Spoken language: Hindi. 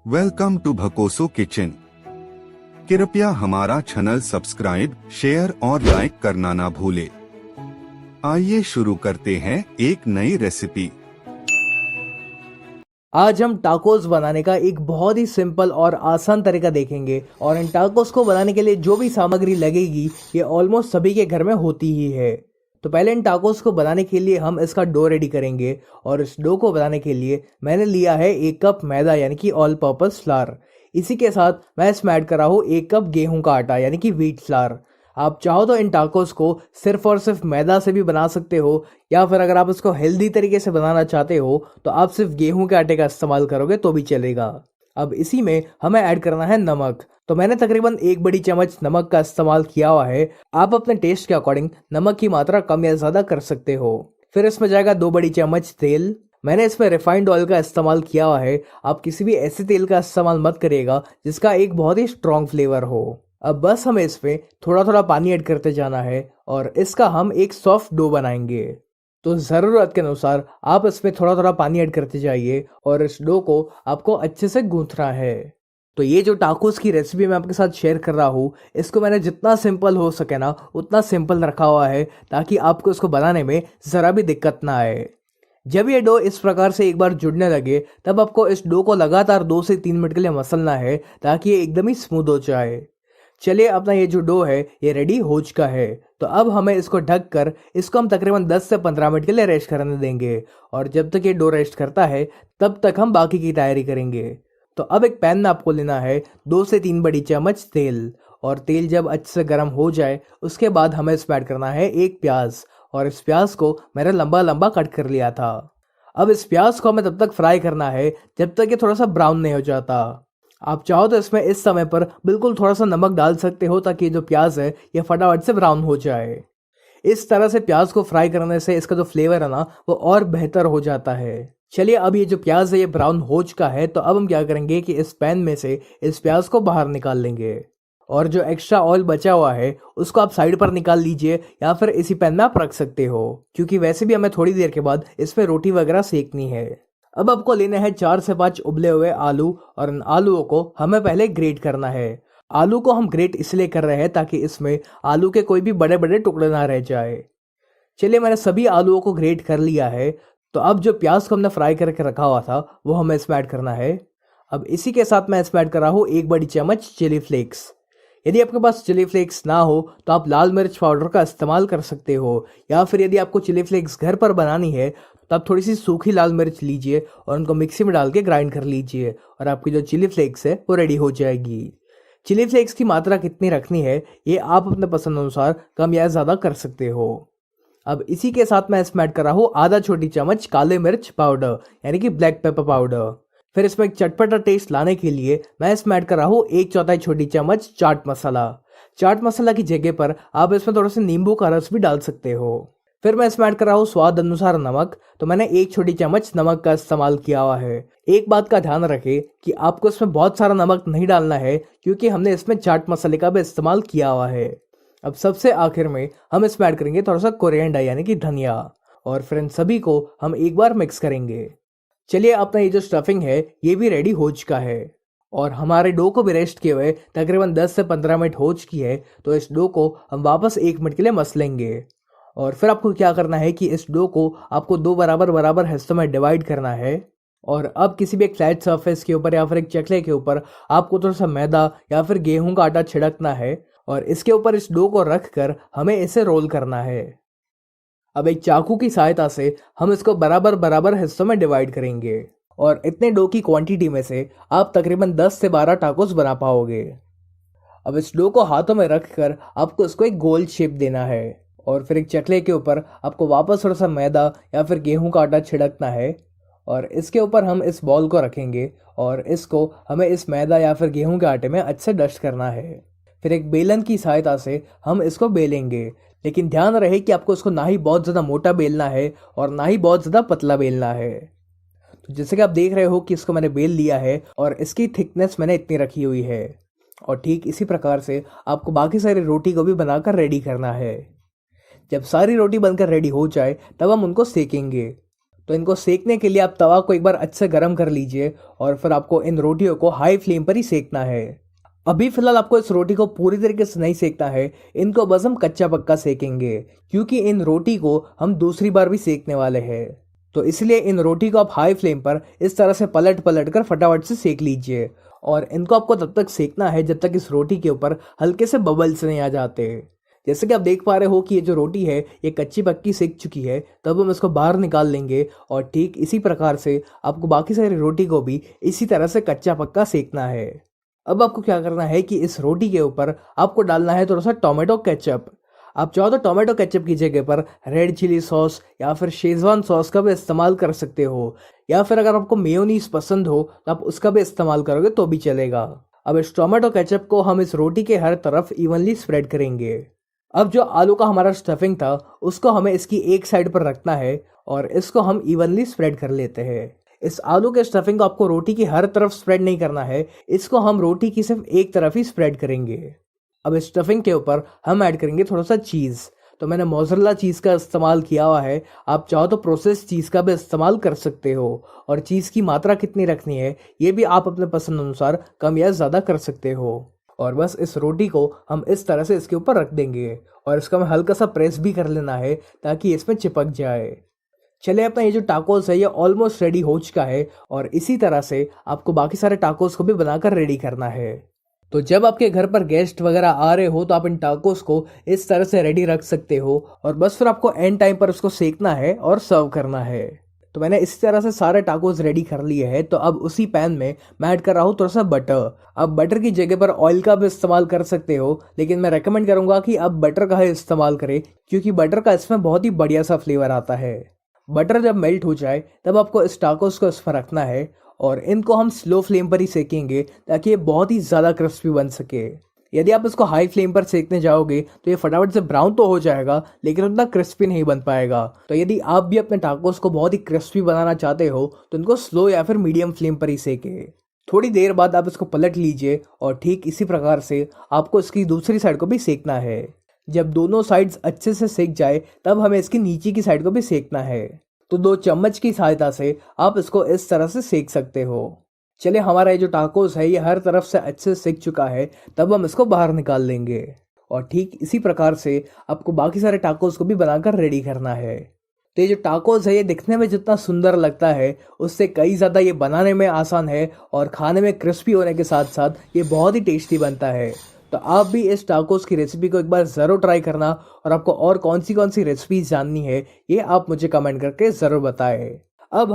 Welcome to भकोसो kitchen. कृपया हमारा चैनल सब्सक्राइब, शेयर और लाइक करना ना भूले। आइए शुरू करते हैं एक नई रेसिपी। आज हम टाकोस बनाने का एक बहुत ही सिंपल और आसान तरीका देखेंगे और इन टाकोस को बनाने के लिए जो भी सामग्री लगेगी ये ऑलमोस्ट सभी के घर में होती ही है। तो पहले इन टाकोस को बनाने के लिए हम इसका डो रेडी करेंगे और इस डो को बनाने के लिए मैंने लिया है 1 कप मैदा यानी कि ऑल पर्पस फ्लावर। इसी के साथ मैं इसमें ऐड कर रहा हूँ 1 कप गेहूं का आटा यानी कि व्हीट फ्लावर। आप चाहो तो इन टाकोस को सिर्फ और सिर्फ मैदा से भी बना सकते हो या फिर अगर आप इसको हेल्दी तरीके से बनाना चाहते हो तो आप सिर्फ गेहूं के आटे का इस्तेमाल करोगे तो भी चलेगा। अब इसी में हमें ऐड करना है नमक। तो मैंने तकरीबन 1 बड़ी चम्मच नमक का इस्तेमाल किया हुआ है। आप अपने टेस्ट के अकॉर्डिंग नमक की मात्रा कम या ज़्यादा कर सकते हो। फिर इसमें जाएगा 2 बड़ी चम्मच तेल। मैंने इसमें रिफाइंड ऑयल का इस्तेमाल किया हुआ है। आप किसी भी ऐसे तेल का इस्तेमाल मत करिएगा जिसका एक बहुत ही स्ट्रॉन्ग फ्लेवर हो। अब बस हमें इसमें थोड़ा थोड़ा पानी ऐड करते जाना है और इसका हम एक सॉफ्ट डो बनाएंगे। तो ज़रूरत के अनुसार आप इसमें थोड़ा थोड़ा पानी ऐड करते जाइए और इस डो को आपको अच्छे से गूंथना है। तो ये जो टाकोस की रेसिपी मैं आपके साथ शेयर कर रहा हूँ इसको मैंने जितना सिंपल हो सके ना उतना सिंपल रखा हुआ है ताकि आपको इसको बनाने में ज़रा भी दिक्कत ना आए। जब ये डो इस प्रकार से एक बार जुड़ने लगे तब आपको इस डो को लगातार 2 से 3 मिनट के लिए मसलना है ताकि ये एकदम ही स्मूथ हो जाए। चलिए अपना ये जो डो है ये रेडी हो चुका है। तो अब हमें इसको ढक कर इसको हम तकरीबन 10 से 15 मिनट के लिए रेस्ट करने देंगे और जब तक ये डो रेस्ट करता है तब तक हम बाकी की तैयारी करेंगे। तो अब एक पैन में आपको लेना है 2 से 3 बड़ी चम्मच तेल और तेल जब अच्छे से गर्म हो जाए उसके बाद हमें इसमें ऐड करना है 1 प्याज और इस प्याज को मैंने लंबा लंबा कट कर लिया था। अब इस प्याज को हमें तब तक फ्राई करना है जब तक ये थोड़ा सा ब्राउन नहीं हो जाता। आप चाहो तो इसमें इस समय पर बिल्कुल थोड़ा सा नमक डाल सकते हो ताकि जो प्याज है ये फटाफट से ब्राउन हो जाए। इस तरह से प्याज को फ्राई करने से इसका जो फ्लेवर है ना वो और बेहतर हो जाता है। चलिए अब ये जो प्याज है ये ब्राउन हो चुका है तो अब हम क्या करेंगे कि इस पैन में से इस प्याज को बाहर निकाल लेंगे और जो एक्स्ट्रा ऑयल बचा हुआ है उसको आप साइड पर निकाल लीजिए या फिर इसी पैन में आप रख सकते हो क्योंकि वैसे भी हमें थोड़ी देर के बाद इसमें रोटी वगैरह सेकनी है। अब आपको लेना है 4 से 5 उबले हुए आलू और इन आलूओं को हमें पहले ग्रेट करना है। आलू को हम ग्रेट इसलिए कर रहे हैं ताकि इसमें आलू के कोई भी बड़े बड़े टुकड़े ना रह जाए। चलिए मैंने सभी आलूओं को ग्रेट कर लिया है। तो अब जो प्याज को हमने फ्राई करके रखा हुआ था वो हमें इसमें ऐड करना है। अब इसी के साथ मैं इसमें ऐड कर रहा हूँ 1 बड़ी चम्मच चिली फ्लेक्स। यदि आपके पास चिली फ्लेक्स ना हो तो आप लाल मिर्च पाउडर का इस्तेमाल कर सकते हो या फिर यदि आपको चिली फ्लेक्स घर पर बनानी है तो आप थोड़ी सी सूखी लाल मिर्च लीजिए और उनको मिक्सी में डाल के ग्राइंड कर लीजिए और आपकी जो चिली फ्लेक्स है वो रेडी हो जाएगी। चिली फ्लेक्स की मात्रा कितनी रखनी है ये आप अपने पसंद अनुसार कम या ज़्यादा कर सकते हो। अब इसी के साथ मैं इसमें ऐड कर रहा हूँ आधा छोटी चम्मच काले मिर्च पाउडर यानी कि ब्लैक पेपर पाउडर। फिर इसमें एक चटपटा टेस्ट लाने के लिए मैं इसमें ऐड कर रहा हूँ 1/4 छोटी चम्मच चाट मसाला। चाट मसाला की जगह पर आप इसमें थोड़ा सा नींबू का रस भी डाल सकते हो। फिर मैं इसमें ऐड कर रहा हूँ स्वाद अनुसार नमक। तो मैंने 1 छोटी चम्मच नमक का इस्तेमाल किया हुआ है। एक बात का ध्यान रखें कि आपको इसमें बहुत सारा नमक नहीं डालना है क्योंकि हमने इसमें चाट मसाले का भी इस्तेमाल किया हुआ है। अब सबसे आखिर में हम इसमें ऐड करेंगे थोड़ा सा कोरिएंडर यानी कि धनिया और फिर इन सभी को हम एक बार मिक्स करेंगे। चलिए अपना ये जो स्टफिंग है ये भी रेडी हो चुका है और हमारे डो को भी रेस्ट किए हुए तकरीबन 10 से 15 मिनट हो चुकी है। तो इस डो को हम वापस 1 मिनट के लिए मसलेंगे और फिर आपको क्या करना है कि इस डो को आपको 2 बराबर बराबर हिस्सों में डिवाइड करना है और अब किसी भी एक फ्लैट सरफेस के ऊपर या फिर एक चकले के ऊपर आपको थोड़ा सा मैदा या फिर गेहूं का आटा छिड़कना है और इसके ऊपर इस डो को रख कर हमें इसे रोल करना है। अब एक चाकू की सहायता से हम इसको बराबर बराबर हिस्सों में डिवाइड करेंगे और इतने डो की क्वांटिटी में से आप तकरीबन 10 से 12 टाकोस बना पाओगे। अब इस डो को हाथों में रखकर आपको इसको एक गोल शेप देना है और फिर एक चकले के ऊपर आपको वापस थोड़ा सा मैदा या फिर गेहूं का आटा छिड़कना है और इसके ऊपर हम इस बॉल को रखेंगे और इसको हमें इस मैदा या फिर गेहूं के आटे में अच्छे से डस्ट करना है। फिर एक बेलन की सहायता से हम इसको बेलेंगे लेकिन ध्यान रहे कि आपको इसको ना ही बहुत ज़्यादा मोटा बेलना है और ना ही बहुत ज़्यादा पतला बेलना है। तो जैसे कि आप देख रहे हो कि इसको मैंने बेल लिया है और इसकी थिकनेस मैंने इतनी रखी हुई है और ठीक इसी प्रकार से आपको बाकी सारी रोटी को भी बनाकर रेडी करना है। जब सारी रोटी बनकर रेडी हो जाए तब हम उनको सेकेंगे। तो इनको सेकने के लिए आप तवा को एक बार अच्छे से गर्म कर लीजिए और फिर आपको इन रोटियों को हाई फ्लेम पर ही सेकना है। अभी फिलहाल आपको इस रोटी को पूरी तरीके से नहीं सेकना है, इनको बस हम कच्चा पक्का सेकेंगे क्योंकि इन रोटी को हम दूसरी बार भी सेकने वाले हैं। तो इसलिए इन रोटी को आप हाई फ्लेम पर इस तरह से पलट पलट कर फटाफट से सेक लीजिए और इनको आपको तब तक सेकना है जब तक इस रोटी के ऊपर हल्के से बबल्स नहीं आ जाते। जैसे कि आप देख पा रहे हो कि ये जो रोटी है ये कच्ची पक्की सेक चुकी है, तब हम इसको बाहर निकाल लेंगे और ठीक इसी प्रकार से आपको बाकी सारी रोटी को भी इसी तरह से कच्चा पक्का सेकना है। अब आपको क्या करना है कि इस रोटी के ऊपर आपको डालना है थोड़ा सा टोमेटो केचप। आप चाहो तो टोमेटो केचप की जगह पर रेड चिली सॉस या फिर शेजवान सॉस का भी इस्तेमाल कर सकते हो, या फिर अगर आपको मेयोनीज पसंद हो तो आप उसका भी इस्तेमाल करोगे तो भी चलेगा। अब इस टोमेटो केचप को हम इस रोटी के हर तरफ इवनली स्प्रेड करेंगे। अब जो आलू का हमारा स्टफिंग था उसको हमें इसकी एक साइड पर रखना है और इसको हम इवनली स्प्रेड कर लेते हैं। इस आलू के स्टफिंग को आपको रोटी की हर तरफ स्प्रेड नहीं करना है, इसको हम रोटी की सिर्फ एक तरफ ही स्प्रेड करेंगे। अब इस स्टफिंग के ऊपर हम ऐड करेंगे थोड़ा सा चीज़। तो मैंने मोज़रेला चीज़ का इस्तेमाल किया हुआ है, आप चाहो तो प्रोसेस चीज़ का भी इस्तेमाल कर सकते हो और चीज़ की मात्रा कितनी रखनी है ये भी आप अपने पसंद अनुसार कम या ज़्यादा कर सकते हो। और बस इस रोटी को हम इस तरह से इसके ऊपर रख देंगे और इसका हमें हल्का सा प्रेस भी कर लेना है ताकि इसमें चिपक जाए। चलिए, अपना ये जो टाकोस है ये ऑलमोस्ट रेडी हो चुका है और इसी तरह से आपको बाकी सारे टाकोस को भी बनाकर रेडी करना है। तो जब आपके घर पर गेस्ट वगैरह आ रहे हो तो आप इन टाकोस को इस तरह से रेडी रख सकते हो और बस फिर आपको एंड टाइम पर उसको सेकना है और सर्व करना है। तो मैंने इस तरह से सारे टाकोस रेडी कर लिए हैं। तो अब उसी पैन में मैं ऐड कर रहा हूँ थोड़ा सा बटर। अब बटर की जगह पर ऑयल का भी इस्तेमाल कर सकते हो, लेकिन मैं रेकमेंड करूंगा कि आप बटर का ही इस्तेमाल करें क्योंकि बटर का इसमें बहुत ही बढ़िया सा फ्लेवर आता है। बटर जब मेल्ट हो जाए तब आपको इस टाकोस को इसमें रखना है और इनको हम स्लो फ्लेम पर ही सेकेंगे ताकि ये बहुत ही ज़्यादा क्रिस्पी बन सके। यदि आप इसको हाई फ्लेम पर सेकने जाओगे तो ये फटाफट से ब्राउन तो हो जाएगा लेकिन उतना क्रिस्पी नहीं बन पाएगा। तो यदि आप भी अपने टाकोस को बहुत ही क्रिस्पी बनाना चाहते हो तो इनको स्लो या फिर मीडियम फ्लेम पर ही सेके। थोड़ी देर बाद आप इसको पलट लीजिए और ठीक इसी प्रकार से आपको इसकी दूसरी साइड को भी सेकना है। जब दोनों साइड्स अच्छे से सेक जाए तब हमें इसकी नीचे की साइड को भी सेकना है। तो 2 चम्मच की सहायता से आप इसको इस तरह से सेक सकते हो। चलिए, हमारा ये जो टाकोस है ये हर तरफ से अच्छे से सेक चुका है, तब हम इसको बाहर निकाल लेंगे और ठीक इसी प्रकार से आपको बाकी सारे टाकोस को भी बनाकर रेडी करना है। तो ये जो टाकोस है ये दिखने में जितना सुंदर लगता है उससे कई ज़्यादा ये बनाने में आसान है और खाने में क्रिस्पी होने के साथ साथ ये बहुत ही टेस्टी बनता है। तो आप भी इस टाकोस की रेसिपी को एक बार ज़रूर ट्राई करना और आपको और कौन सी रेसिपीज जाननी है ये आप मुझे कमेंट करके ज़रूर बताएं। अब हम